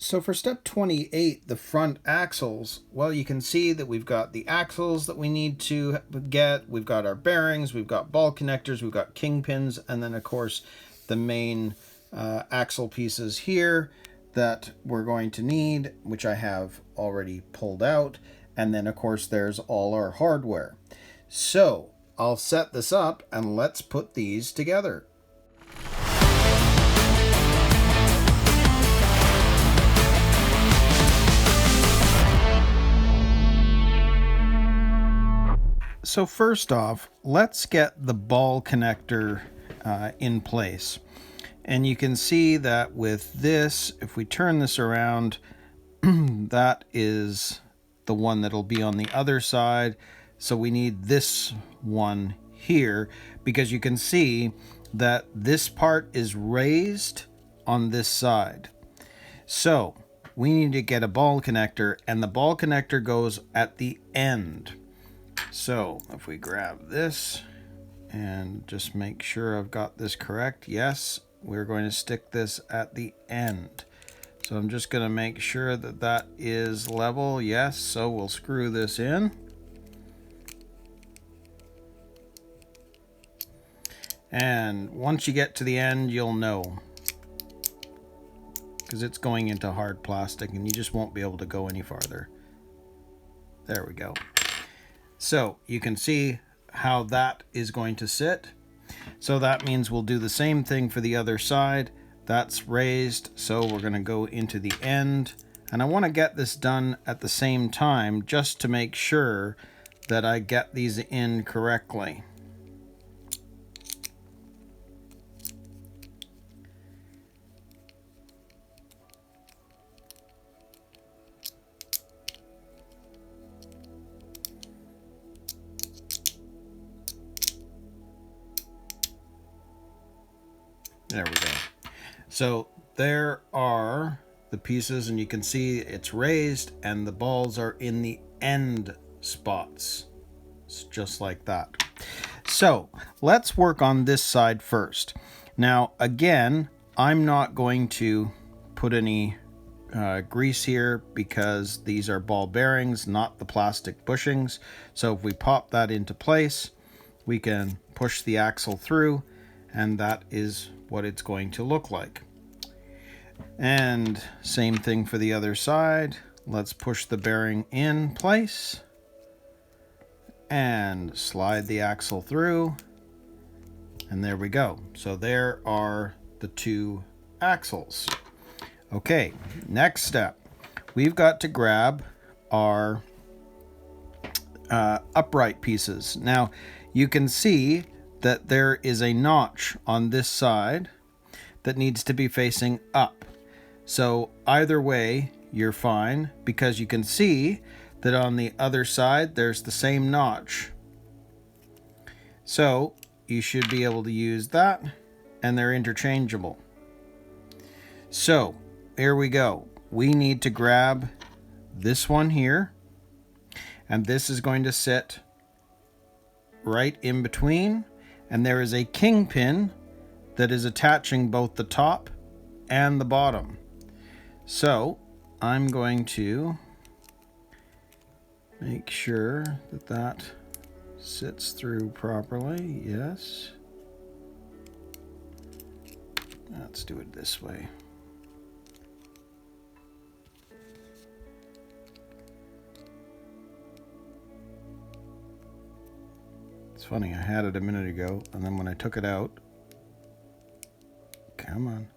So for step 28, the front axles, well, you can see that we've got the axles that we need to get, we've got our bearings, we've got ball connectors, we've got kingpins, and then of course the main axle pieces here that we're going to need, which I have already pulled out, and then of course there's all our hardware. So I'll set this up and let's put these together. So first off, let's get the ball connector in place. And you can see that with this, if we turn this around, that is the one that'll be on the other side. So we need this one here because you can see that this part is raised on this side. So we need to get a ball connector, and the ball connector goes at the end. So if we grab this and just make sure I've got this correct, yes, we're going to stick this at the end. So I'm just going to make sure that that is level, yes, so we'll screw this in. And once you get to the end, you'll know, because it's going into hard plastic and you just won't be able to go any farther. There we go. So you can see how that is going to sit. So that means we'll do the same thing for the other side. That's raised, so we're going to go into the end. And I want to get this done at the same time just to make sure that I get these in correctly. There we go. So there are the pieces, and you can see it's raised and the balls are in the end spots. It's just like that. So let's work on this side first. Now again, I'm not going to put any grease here because these are ball bearings, not the plastic bushings. So if we pop that into place, we can push the axle through, and that is what it's going to look like. And same thing for the other side. Let's push the bearing in place and slide the axle through, and there we go. So there are the two axles. Okay, next step, we've got to grab our upright pieces. Now you can see that there is a notch on this side that needs to be facing up. So either way, you're fine, because you can see that on the other side, there's the same notch. So you should be able to use that, and they're interchangeable. So here we go. We need to grab this one here, and this is going to sit right in between. And there is a kingpin that is attaching both the top and the bottom. So I'm going to make sure that that sits through properly. Yes. Let's do it this way. It's funny, I had it a minute ago, and then when I took it out, come on.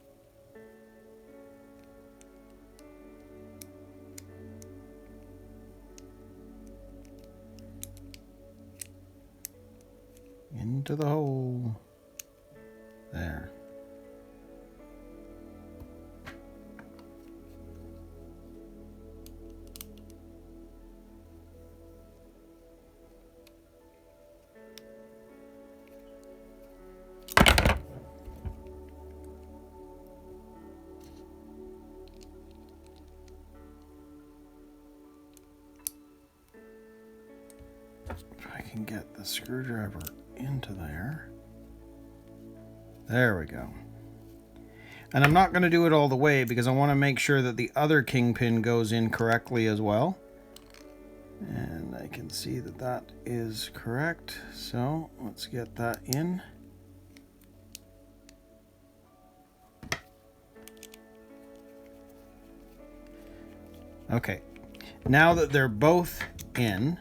Into the hole. There. If I can get the screwdriver into there. There we go. And I'm not going to do it all the way because I want to make sure that the other kingpin goes in correctly as well. And I can see that that is correct. So let's get that in. Okay, now that they're both in,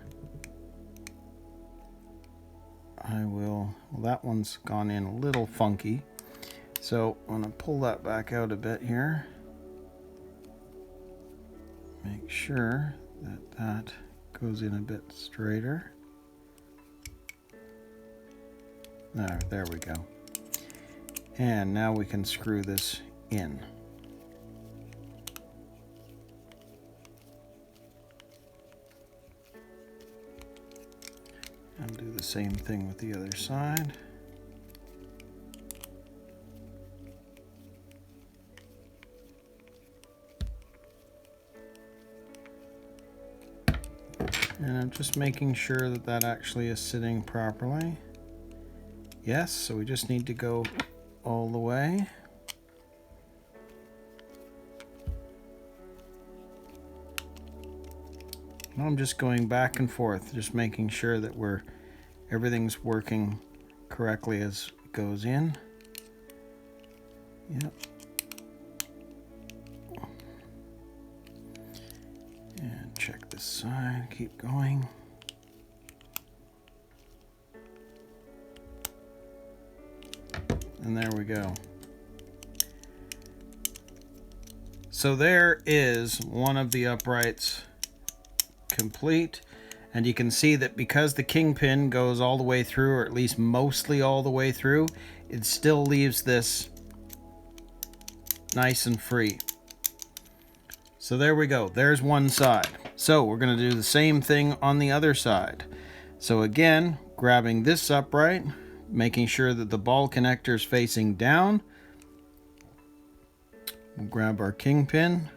I will, well, that one's gone in a little funky. So I'm going to pull that back out a bit here. Make sure that that goes in a bit straighter. There we go. And now we can screw this in. And do the same thing with the other side. And I'm just making sure that that actually is sitting properly. Yes, so we just need to go all the way. I'm just going back and forth, just making sure that everything's working correctly as it goes in. Yep. And check this side, keep going. And there we go. So there is one of the uprights complete, and you can see that because the kingpin goes all the way through, or at least mostly all the way through, it still leaves this nice and free. So there we go, there's one side. So we're going to do the same thing on the other side. So again, grabbing this upright, making sure that the ball connector is facing down. We'll grab our kingpin.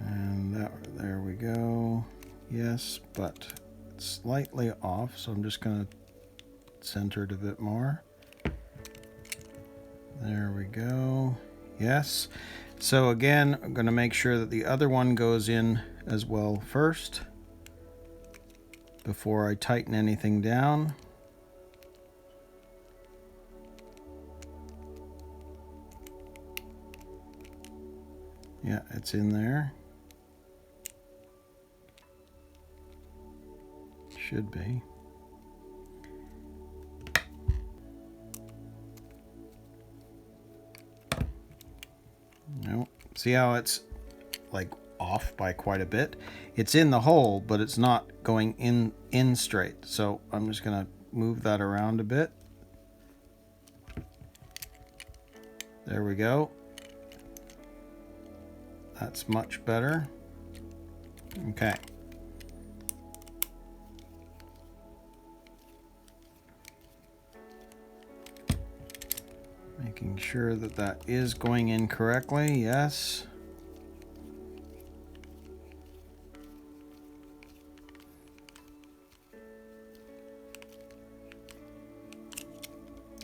And there we go. Yes, but it's slightly off, so I'm just going to center it a bit more. There we go. Yes. So again, I'm going to make sure that the other one goes in as well first before I tighten anything down. Yeah, it's in there. Should be. No. See how it's like off by quite a bit? It's in the hole, but it's not going in straight. So I'm just going to move that around a bit. There we go. That's much better. Okay. Making sure that that is going in correctly. Yes.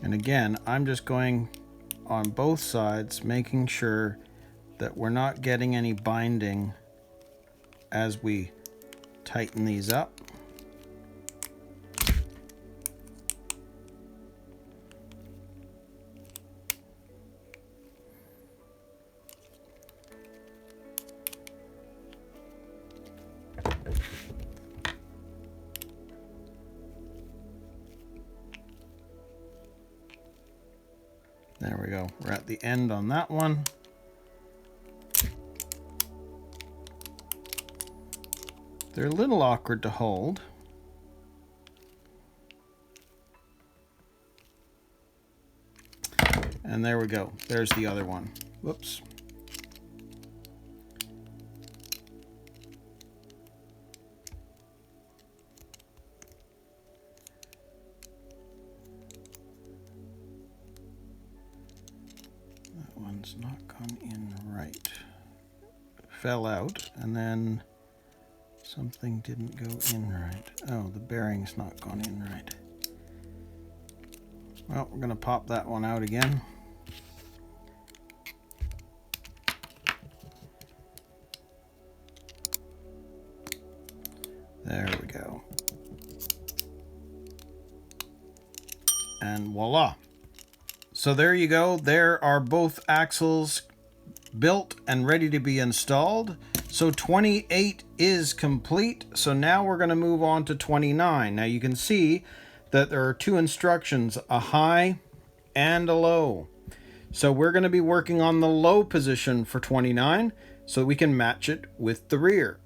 And again, I'm just going on both sides, making sure that we're not getting any binding as we tighten these up. There we go. We're at the end on that one. They're a little awkward to hold. And there we go. There's the other one. Whoops. That one's not come in right. fell out, and then something didn't go in right. Oh, the bearing's not gone in right. Well, we're going to pop that one out again. There we go. And voila. So there you go. There are both axles built and ready to be installed. So 28 is complete. So now we're going to move on to 29. Now you can see that there are two instructions, a high and a low. So we're going to be working on the low position for 29 so we can match it with the rear.